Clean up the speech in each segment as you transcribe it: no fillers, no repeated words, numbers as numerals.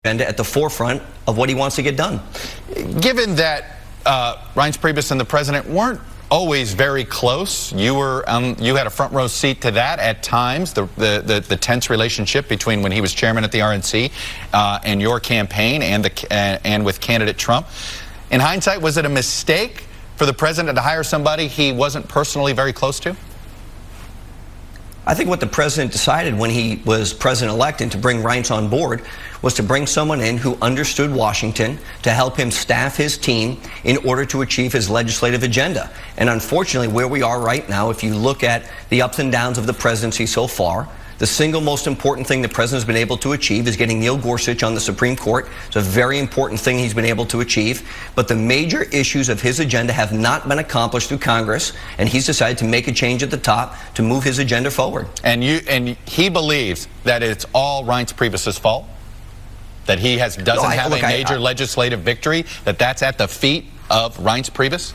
agenda at the forefront of what he wants to get done. Given that Reince Priebus and the president weren't always very close, you had a front row seat to that at times, the tense relationship between when he was chairman at the RNC and your campaign and with candidate Trump. In hindsight, was it a mistake for the president to hire somebody he wasn't personally very close to? I think what the president decided when he was president-elect and to bring Reince on board was to bring someone in who understood Washington to help him staff his team in order to achieve his legislative agenda. And unfortunately, where we are right now, if you look at the ups and downs of the presidency so far, the single most important thing the president has been able to achieve is getting Neil Gorsuch on the Supreme Court. It's a very important thing he's been able to achieve. But the major issues of his agenda have not been accomplished through Congress, and he's decided to make a change at the top to move his agenda forward. And he believes that it's all Reince Priebus's fault? That he doesn't have a major legislative victory? That that's at the feet of Reince Priebus?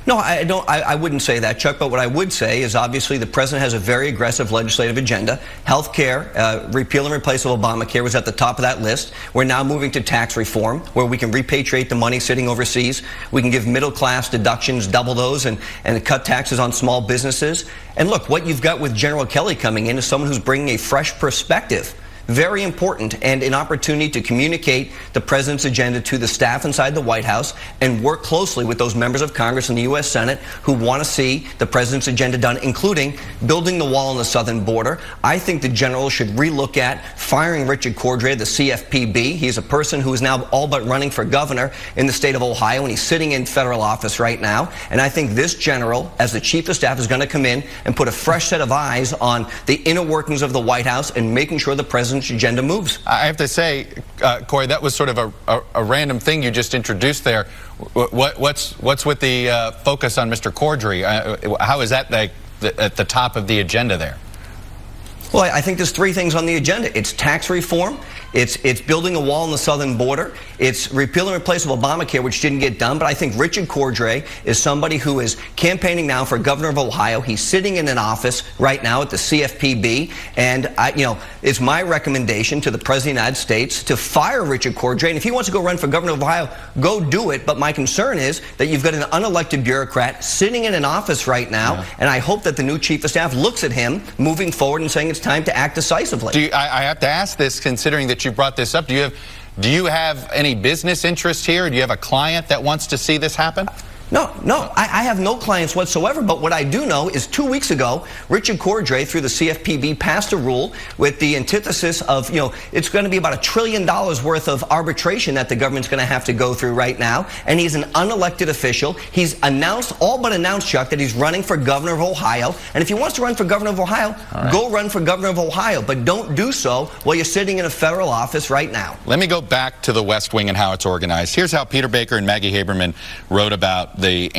No, I wouldn't say that, Chuck, but what I would say is obviously the president has a very aggressive legislative agenda. Health care, repeal and replace of Obamacare was at the top of that list. We're now moving to tax reform, where we can repatriate the money sitting overseas. We can give middle-class deductions, double those, and cut taxes on small businesses. And look, what you've got with General Kelly coming in is someone who's bringing a fresh perspective. Very important, and an opportunity to communicate the president's agenda to the staff inside the White House and work closely with those members of Congress and the U.S. Senate who want to see the president's agenda done, including building the wall on the southern border. I think the general should relook at firing Richard Cordray, the CFPB. He's a person who is now all but running for governor in the state of Ohio, and he's sitting in federal office right now. And I think this general, as the chief of staff, is going to come in and put a fresh set of eyes on the inner workings of the White House and making sure the president's agenda moves. I have to say, Corey, that was sort of a random thing you just introduced there. What's with the focus on Mr. Cordray? How is that at the top of the agenda there? Well, I think there's three things on the agenda. It's tax reform, it's building a wall on the southern border, it's repeal and replace of Obamacare, which didn't get done. But I think Richard Cordray is somebody who is campaigning now for governor of Ohio. He's sitting in an office right now at the CFPB, and it's my recommendation to the president of the United States to fire Richard Cordray. And if he wants to go run for governor of Ohio, go do it. But my concern is that you've got an unelected bureaucrat sitting in an office right now, and I hope that the new chief of staff looks at him moving forward and saying it's time to act decisively. I have to ask this, considering that you brought this up. Do you have any business interest here? Do you have a client that wants to see this happen? No, I have no clients whatsoever, but what I do know is 2 weeks ago, Richard Cordray, through the CFPB, passed a rule with the antithesis of, it's going to be about $1 trillion worth of arbitration that the government's going to have to go through right now, and he's an unelected official. He's all but announced, Chuck, that he's running for governor of Ohio, and if he wants to run for governor of Ohio, go run for governor of Ohio, but don't do so while you're sitting in a federal office right now. Let me go back to the West Wing and how it's organized. Here's how Peter Baker and Maggie Haberman wrote about the